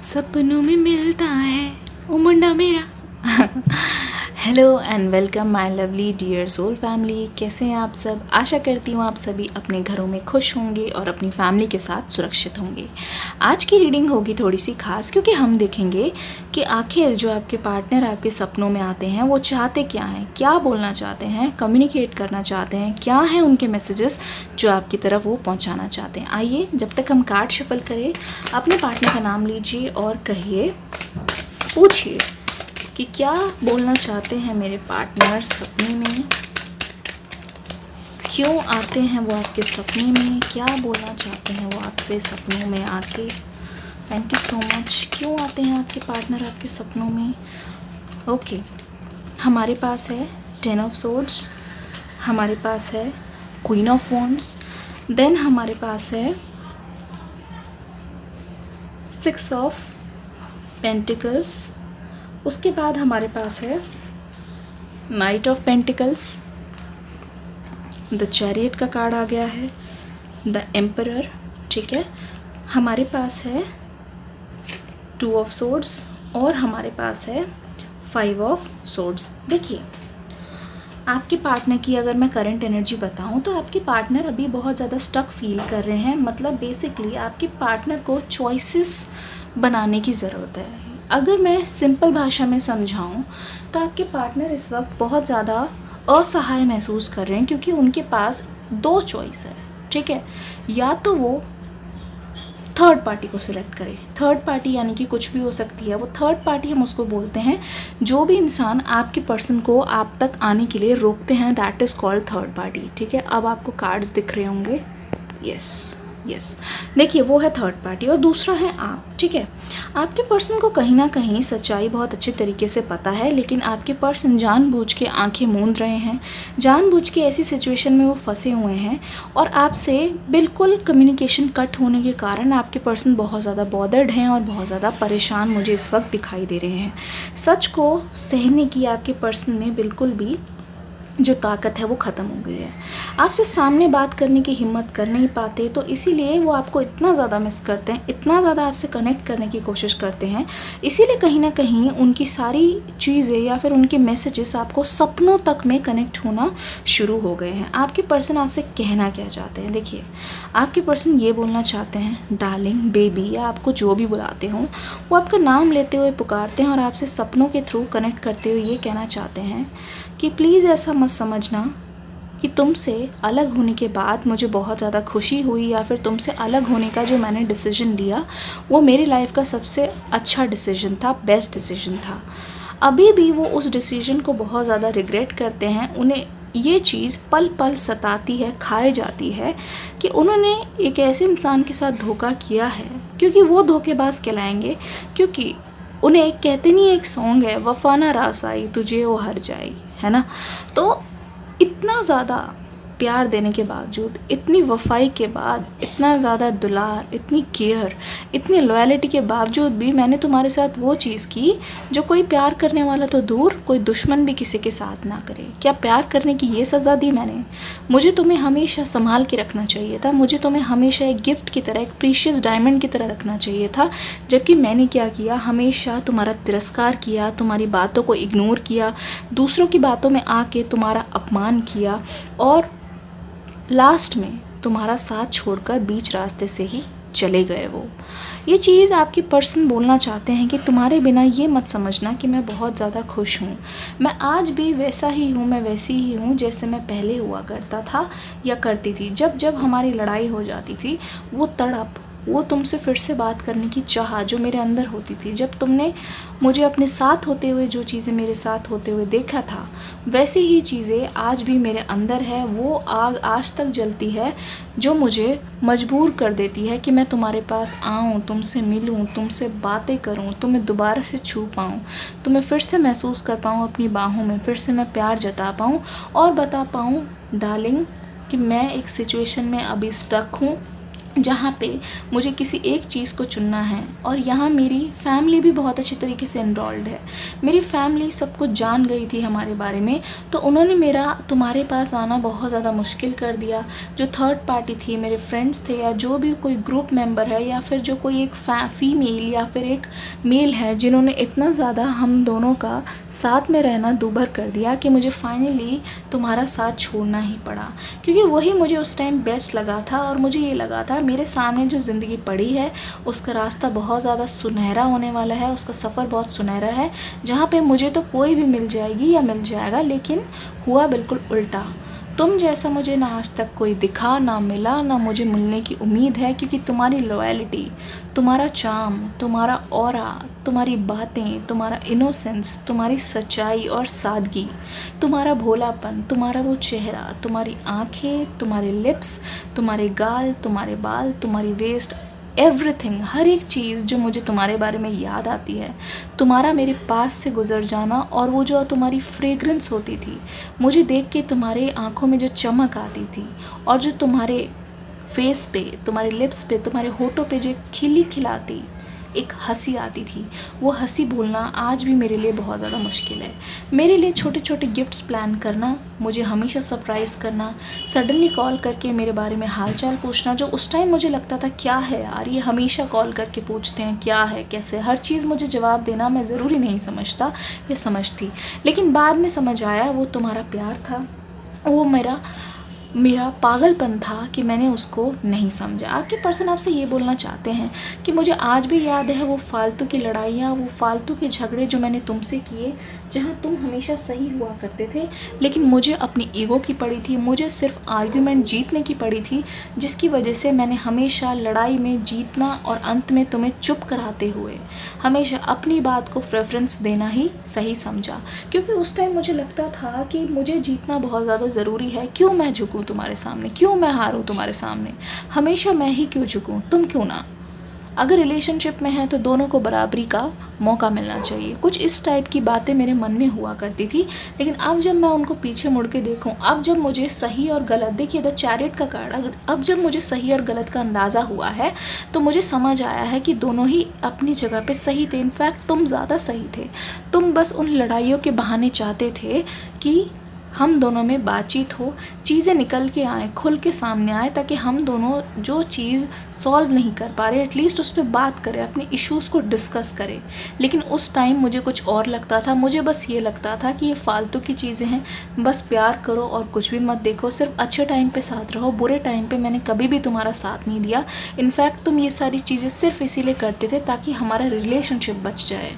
सपनों में मिलता है ओ मुंडा मेरा। Hello and welcome my lovely dear soul family. कैसे हैं आप सब? आशा करती हूँ आप सभी अपने घरों में खुश होंगे और अपनी फैमिली के साथ सुरक्षित होंगे। आज की रीडिंग होगी थोड़ी सी खास, क्योंकि हम देखेंगे कि आखिर जो आपके पार्टनर आपके सपनों में आते हैं वो चाहते क्या हैं, क्या बोलना चाहते हैं, कम्युनिकेट करना चाहते हैं, क्या हैं उनके मैसेजेस जो आपकी तरफ वो पहुँचाना चाहते हैं। आइए जब तक हम कार्ड शफल करें, अपने पार्टनर का नाम लीजिए और कहिए, पूछिए कि क्या बोलना चाहते हैं मेरे पार्टनर सपने में, क्यों आते हैं वो आपके सपने में, क्या बोलना चाहते हैं वो आपसे सपनों में आके। Thank you so much. क्यों आते हैं आपके पार्टनर आपके सपनों में? ओके, हमारे पास है 10 ऑफ सोर्ड्स, हमारे पास है क्वीन ऑफ वॉन्ड्स, देन हमारे पास है 6 ऑफ पेंटिकल्स, उसके बाद हमारे पास है night of pentacles, the chariot का कार्ड आ गया है, द एम्परर, ठीक है। हमारे पास है 2 ऑफ सोर्ड्स और हमारे पास है 5 ऑफ सोर्ड्स। देखिए, आपके पार्टनर की अगर मैं करंट एनर्जी बताऊं तो आपके पार्टनर अभी बहुत ज़्यादा स्टक फील कर रहे हैं। मतलब बेसिकली आपके पार्टनर को चॉइसेस बनाने की ज़रूरत है। अगर मैं सिंपल भाषा में समझाऊं तो आपके पार्टनर इस वक्त बहुत ज़्यादा असहाय महसूस कर रहे हैं, क्योंकि उनके पास 2 चॉइस है, ठीक है। या तो वो थर्ड पार्टी को सिलेक्ट करें। थर्ड पार्टी यानी कि कुछ भी हो सकती है। वो थर्ड पार्टी हम उसको बोलते हैं जो भी इंसान आपके पर्सन को आप तक आने के लिए रोकते हैं, that is called third party, ठीक है। अब आपको कार्ड्स दिख रहे होंगे, यस यस, देखिए वो है थर्ड पार्टी और दूसरा है आप, ठीक है। आपके पर्सन को कहीं ना कहीं सच्चाई बहुत अच्छे तरीके से पता है, लेकिन आपके पर्सन जानबूझ के आंखें मूंद रहे हैं, जानबूझ के ऐसी सिचुएशन में वो फंसे हुए हैं और आपसे बिल्कुल कम्युनिकेशन कट होने के कारण आपके पर्सन बहुत ज़्यादा बॉदर्ड हैं और बहुत ज़्यादा परेशान मुझे इस वक्त दिखाई दे रहे हैं। सच को सहने की आपके पर्सन में बिल्कुल भी जो ताकत है वो ख़त्म हो गई है। आपसे सामने बात करने की हिम्मत कर नहीं पाते, तो इसीलिए वो आपको इतना ज़्यादा मिस करते हैं, इतना ज़्यादा आपसे कनेक्ट करने की कोशिश करते हैं। इसीलिए कहीं ना कहीं उनकी सारी चीज़ें या फिर उनके मैसेजेस आपको सपनों तक में कनेक्ट होना शुरू हो गए हैं। आपके पर्सन आपसे कहना क्या चाहते हैं? देखिए, आपके पर्सन ये बोलना चाहते हैं, डार्लिंग, बेबी, या आपको जो भी बुलाते हों, वो आपका नाम लेते हुए पुकारते हैं और आपसे सपनों के थ्रू कनेक्ट करते हुए ये कहना चाहते हैं कि प्लीज़ ऐसा मत समझना कि तुमसे अलग होने के बाद मुझे बहुत ज़्यादा खुशी हुई, या फिर तुमसे अलग होने का जो मैंने डिसीजन लिया वो मेरी लाइफ का सबसे अच्छा डिसीजन था, बेस्ट डिसीजन था। अभी भी वो उस डिसीजन को बहुत ज़्यादा रिग्रेट करते हैं। उन्हें ये चीज़ पल पल सताती है, खाए जाती है कि उन्होंने एक ऐसे इंसान के साथ धोखा किया है, क्योंकि वो धोखेबाज कहलाएंगे। क्योंकि उन्हें एक कहते नहीं, एक सॉन्ग है, वफाना रास आई तुझे वो हर जाई, है ना। तो इतना ज़्यादा प्यार देने के बावजूद, इतनी वफाई के बाद, इतना ज़्यादा दुलार, इतनी केयर, इतनी लॉयलिटी के बावजूद भी मैंने तुम्हारे साथ वो चीज़ की जो कोई प्यार करने वाला तो दूर, कोई दुश्मन भी किसी के साथ ना करे। क्या प्यार करने की ये सज़ा दी मैंने? मुझे तुम्हें हमेशा संभाल के रखना चाहिए था, मुझे तुम्हें हमेशा एक गिफ्ट की तरह, एक प्रीशियस डायमंड की तरह रखना चाहिए था। जबकि मैंने क्या किया? हमेशा तुम्हारा तिरस्कार किया, तुम्हारी बातों को इग्नोर किया, दूसरों की बातों में आके तुम्हारा अपमान किया और लास्ट में तुम्हारा साथ छोड़कर बीच रास्ते से ही चले गए वो। ये चीज़ आपके पर्सन बोलना चाहते हैं कि तुम्हारे बिना ये मत समझना कि मैं बहुत ज़्यादा खुश हूँ। मैं आज भी वैसा ही हूँ, मैं वैसी ही हूँ जैसे मैं पहले हुआ करता था या करती थी। जब जब हमारी लड़ाई हो जाती थी, वो तड़प, वो तुमसे फिर से बात करने की चाह जो मेरे अंदर होती थी, जब तुमने मुझे अपने साथ होते हुए जो चीज़ें मेरे साथ होते हुए देखा था, वैसी ही चीज़ें आज भी मेरे अंदर है। वो आग आज तक जलती है जो मुझे मजबूर कर देती है कि मैं तुम्हारे पास आऊँ, तुमसे मिलूँ, तुमसे बातें करूँ, तुम्हें दोबारा से छू पाऊँ, तुम्हें फिर से महसूस कर पाऊँ अपनी बाहों में, फिर से मैं प्यार जता पाऊँ और बता पाऊँ, डार्लिंग, कि मैं एक सिचुएशन में अभी स्टक हूँ, जहाँ पे मुझे किसी एक चीज़ को चुनना है। और यहाँ मेरी फैमिली भी बहुत अच्छे तरीके से इन्वॉल्व है। मेरी फैमिली सब कुछ जान गई थी हमारे बारे में, तो उन्होंने मेरा तुम्हारे पास आना बहुत ज़्यादा मुश्किल कर दिया। जो थर्ड पार्टी थी, मेरे फ्रेंड्स थे या जो भी कोई ग्रुप मेंबर है या फिर जो कोई एक फीमेल या फिर एक मेल है, जिन्होंने इतना ज़्यादा हम दोनों का साथ में रहना दूभर कर दिया कि मुझे फाइनली तुम्हारा साथ छोड़ना ही पड़ा। क्योंकि वही मुझे उस टाइम बेस्ट लगा था और मुझे ये लगा था मेरे सामने जो ज़िंदगी पड़ी है उसका रास्ता बहुत ज़्यादा सुनहरा होने वाला है, उसका सफ़र बहुत सुनहरा है, जहाँ पे मुझे तो कोई भी मिल जाएगी या मिल जाएगा। लेकिन हुआ बिल्कुल उल्टा। तुम जैसा मुझे ना आज तक कोई दिखा, ना मिला, ना मुझे मिलने की उम्मीद है। क्योंकि तुम्हारी लॉयल्टी, तुम्हारा चार्म, तुम्हारा ऑरा, तुम्हारी बातें, तुम्हारा इनोसेंस, तुम्हारी सच्चाई और सादगी, तुम्हारा भोलापन, तुम्हारा वो चेहरा, तुम्हारी आँखें, तुम्हारे लिप्स, तुम्हारे गाल, तुम्हारे बाल, तुम्हारी वेस्ट, एवरीथिंग, हर एक चीज़ जो मुझे तुम्हारे बारे में याद आती है, तुम्हारा मेरे पास से गुजर जाना और वो जो तुम्हारी फ्रेग्रेंस होती थी, मुझे देख के तुम्हारे आँखों में जो चमक आती थी और जो तुम्हारे फेस पे, तुम्हारे लिप्स पे, तुम्हारे होठों पे जो खिली खिलाती एक हंसी आती थी, वो हंसी भूलना आज भी मेरे लिए बहुत ज़्यादा मुश्किल है। मेरे लिए छोटे छोटे गिफ्ट्स प्लान करना, मुझे हमेशा सरप्राइज़ करना, सडनली कॉल करके मेरे बारे में हालचाल पूछना, जो उस टाइम मुझे लगता था क्या है यार, ये हमेशा कॉल करके पूछते हैं क्या है कैसे, हर चीज़ मुझे जवाब देना मैं ज़रूरी नहीं समझता या समझती। लेकिन बाद में समझ आया वो तुम्हारा प्यार था, वो मेरा पागलपन था कि मैंने उसको नहीं समझा। आपके पर्सन आपसे ये बोलना चाहते हैं कि मुझे आज भी याद है वो फालतू की लड़ाइयाँ, वो फालतू के झगड़े जो मैंने तुमसे किए, जहाँ तुम हमेशा सही हुआ करते थे लेकिन मुझे अपनी ईगो की पड़ी थी, मुझे सिर्फ आर्ग्यूमेंट जीतने की पड़ी थी, जिसकी वजह से मैंने हमेशा लड़ाई में जीतना और अंत में तुम्हें चुप कराते हुए हमेशा अपनी बात को प्रेफरेंस देना ही सही समझा। क्योंकि उस टाइम मुझे लगता था कि मुझे जीतना बहुत ज़्यादा ज़रूरी है, क्यों मैं झुकूँ तुम्हारे सामने, क्यों मैं हारूं तुम्हारे सामने, हमेशा मैं ही क्यों झुकूं, तुम क्यों ना। अगर रिलेशनशिप में है तो दोनों को बराबरी का मौका मिलना चाहिए। कुछ इस टाइप की बातें मेरे मन में हुआ करती थी। लेकिन अब जब मैं उनको पीछे मुड़ के देखूं, अब जब मुझे सही और गलत, देखिए द चैरियट का कार्ड, अब जब मुझे सही और गलत का अंदाज़ा हुआ है तो मुझे समझ आया है कि दोनों ही अपनी जगह पे सही थे। इनफैक्ट तुम ज़्यादा सही थे। तुम बस उन लड़ाइयों के बहाने चाहते थे कि हम दोनों में बातचीत हो, चीज़ें निकल के आए, खुल के सामने आए, ताकि हम दोनों जो चीज़ सॉल्व नहीं कर पा रहे एटलीस्ट उस पर बात करें, अपने इश्यूज़ को डिस्कस करें। लेकिन उस टाइम मुझे कुछ और लगता था। मुझे बस ये लगता था कि ये फालतू की चीज़ें हैं, बस प्यार करो और कुछ भी मत देखो, सिर्फ अच्छे टाइम पे साथ रहो, बुरे टाइम पे मैंने कभी भी तुम्हारा साथ नहीं दिया। इनफैक्ट तुम ये सारी चीज़ें सिर्फ इसीलिए करते थे ताकि हमारा रिलेशनशिप बच जाए,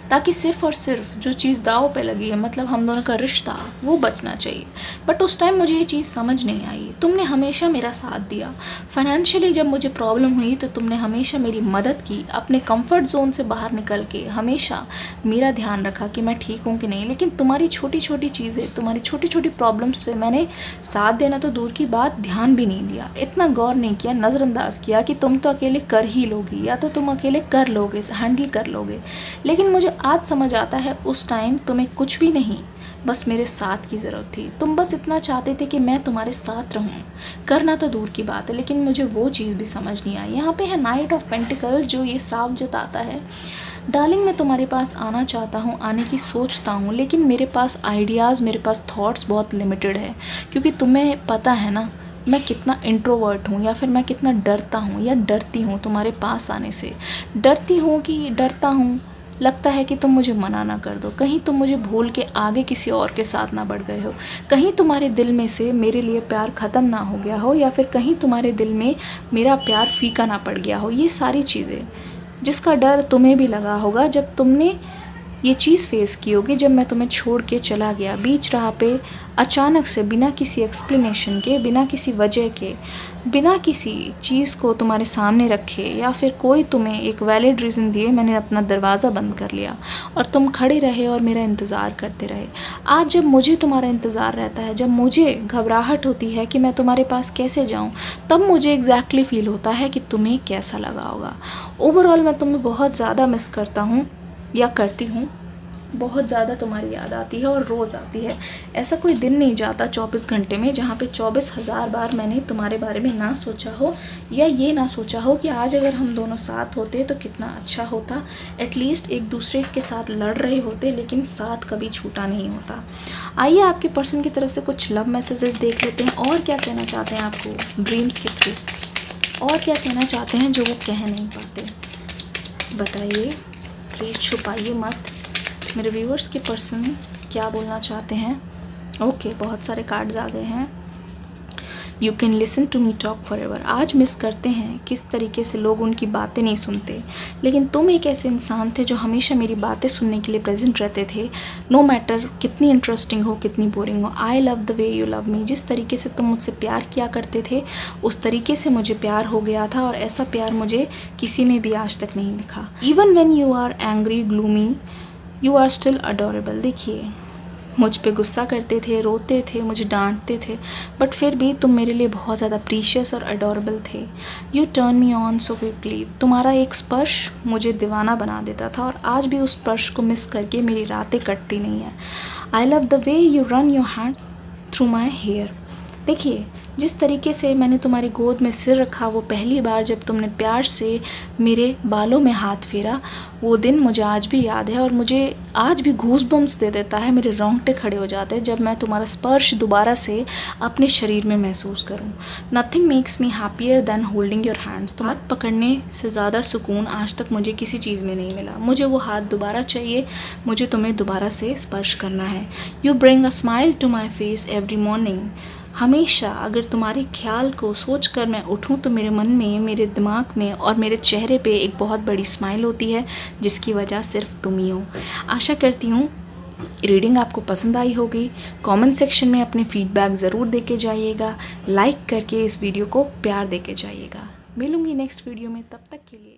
ताकि सिर्फ और सिर्फ जो चीज़ दाव पे लगी है, मतलब हम दोनों का रिश्ता, वो बचना चाहिए। बट उस टाइम मुझे ये चीज़ समझ नहीं आई। तुमने हमेशा मेरा साथ दिया। फाइनेंशियली जब मुझे प्रॉब्लम हुई तो तुमने हमेशा मेरी मदद की, अपने कंफर्ट जोन से बाहर निकल के हमेशा मेरा ध्यान रखा कि मैं ठीक हूँ कि नहीं। लेकिन तुम्हारी छोटी छोटी चीज़ें, तुम्हारी छोटी छोटी प्रॉब्लम्स पे मैंने साथ देना तो दूर की बात, ध्यान भी नहीं दिया, इतना गौर नहीं किया, नज़रअंदाज किया कि तुम तो अकेले कर ही लोगी या तो तुम अकेले कर लोगे, हैंडल कर लोगे। लेकिन मुझे आज समझ आता है उस टाइम तुम्हें कुछ भी नहीं, बस मेरे साथ की ज़रूरत थी। तुम बस इतना चाहते थे कि मैं तुम्हारे साथ रहूं, करना तो दूर की बात है, लेकिन मुझे वो चीज़ भी समझ नहीं आई। यहाँ पे है नाइट ऑफ पेंटिकल, जो ये साफ जताता है, डार्लिंग मैं तुम्हारे पास आना चाहता हूँ, आने की सोचता हूँ, लेकिन मेरे पास आइडियाज़, मेरे पास थॉट्स बहुत लिमिटेड है। क्योंकि तुम्हें पता है ना मैं कितना इंट्रोवर्ट हूँ, या फिर मैं कितना डरता हूँ या डरती हूँ तुम्हारे पास आने से। डरती हूँ कि डरता हूँ, लगता है कि तुम मुझे मना ना कर दो, कहीं तुम मुझे भूल के आगे किसी और के साथ ना बढ़ गए हो, कहीं तुम्हारे दिल में से मेरे लिए प्यार ख़त्म ना हो गया हो, या फिर कहीं तुम्हारे दिल में मेरा प्यार फीका ना पड़ गया हो। ये सारी चीज़ें जिसका डर तुम्हें भी लगा होगा जब तुमने ये चीज़ फेस की होगी, जब मैं तुम्हें छोड़ के चला गया बीच राह पे, अचानक से, बिना किसी एक्सप्लेनेशन के, बिना किसी वजह के, बिना किसी चीज़ को तुम्हारे सामने रखे या फिर कोई तुम्हें एक वैलिड रीज़न दिए, मैंने अपना दरवाज़ा बंद कर लिया और तुम खड़े रहे और मेरा इंतज़ार करते रहे। आज जब मुझे तुम्हारा इंतज़ार रहता है, जब मुझे घबराहट होती है कि मैं तुम्हारे पास कैसे जाऊँ, तब मुझे एग्जैक्टली फील होता है कि तुम्हें कैसा लगा होगा। ओवरऑल मैं तुम्हें बहुत ज़्यादा मिस करता हूँ या करती हूँ। बहुत ज़्यादा तुम्हारी याद आती है और रोज़ आती है। ऐसा कोई दिन नहीं जाता 24 घंटे में जहाँ पे 24,000 बार मैंने तुम्हारे बारे में ना सोचा हो, या ये ना सोचा हो कि आज अगर हम दोनों साथ होते तो कितना अच्छा होता। एटलीस्ट एक दूसरे के साथ लड़ रहे होते लेकिन साथ कभी छूटा नहीं होता। आइए आपके पर्सन की तरफ से कुछ लव मैसेजेस देख लेते हैं, और क्या कहना चाहते हैं आपको ड्रीम्स के थ्रू, और क्या कहना चाहते हैं जो वो कह नहीं पाते। बताइए प्लीज़, छुपाइए मत। मेरे व्यूअर्स के पर्सन क्या बोलना चाहते हैं। ओके, बहुत सारे कार्ड्स आ गए हैं। You can listen to me talk for ever. आज मिस करते हैं किस तरीके से लोग उनकी बातें नहीं सुनते, लेकिन तुम एक ऐसे इंसान थे जो हमेशा मेरी बातें सुनने के लिए प्रेजेंट रहते थे, नो मैटर कितनी इंटरेस्टिंग हो कितनी बोरिंग हो। आई love the way you love me. जिस तरीके से तुम मुझसे प्यार किया करते थे उस तरीके से मुझे प्यार हो गया था, और ऐसा प्यार मुझे किसी में भी आज तक नहीं दिखा। Even when you are angry gloomy you are still adorable. देखिए, मुझ पे गुस्सा करते थे, रोते थे, मुझे डांटते थे, बट फिर भी तुम मेरे लिए बहुत ज़्यादा प्रीशियस और अडोरेबल थे। U turn me on so quickly. तुम्हारा एक स्पर्श मुझे दीवाना बना देता था, और आज भी उस स्पर्श को मिस करके मेरी रातें कटती नहीं है। I love the way you run your hand through my hair. देखिए, जिस तरीके से मैंने तुम्हारी गोद में सिर रखा, वो पहली बार जब तुमने प्यार से मेरे बालों में हाथ फेरा, वो दिन मुझे आज भी याद है, और मुझे आज भी घूस बम्स दे देता है। मेरे रोंगटे खड़े हो जाते हैं जब मैं तुम्हारा स्पर्श दोबारा से अपने शरीर में महसूस करूं। Nothing makes me happier than holding your hands. तो हाथ पकड़ने से ज़्यादा सुकून आज तक मुझे किसी चीज़ में नहीं मिला। मुझे वो हाथ दोबारा चाहिए, मुझे तुम्हें दोबारा से स्पर्श करना है। You bring a smile to my face every morning. हमेशा अगर तुम्हारे ख्याल को सोच कर मैं उठूं तो मेरे मन में, मेरे दिमाग में और मेरे चेहरे पे एक बहुत बड़ी स्माइल होती है, जिसकी वजह सिर्फ तुम ही हो। आशा करती हूँ रीडिंग आपको पसंद आई होगी। कमेंट सेक्शन में अपने फीडबैक ज़रूर देके जाइएगा, लाइक करके इस वीडियो को प्यार देके जाइएगा। मिलूँगी नेक्स्ट वीडियो में, तब तक के लिए।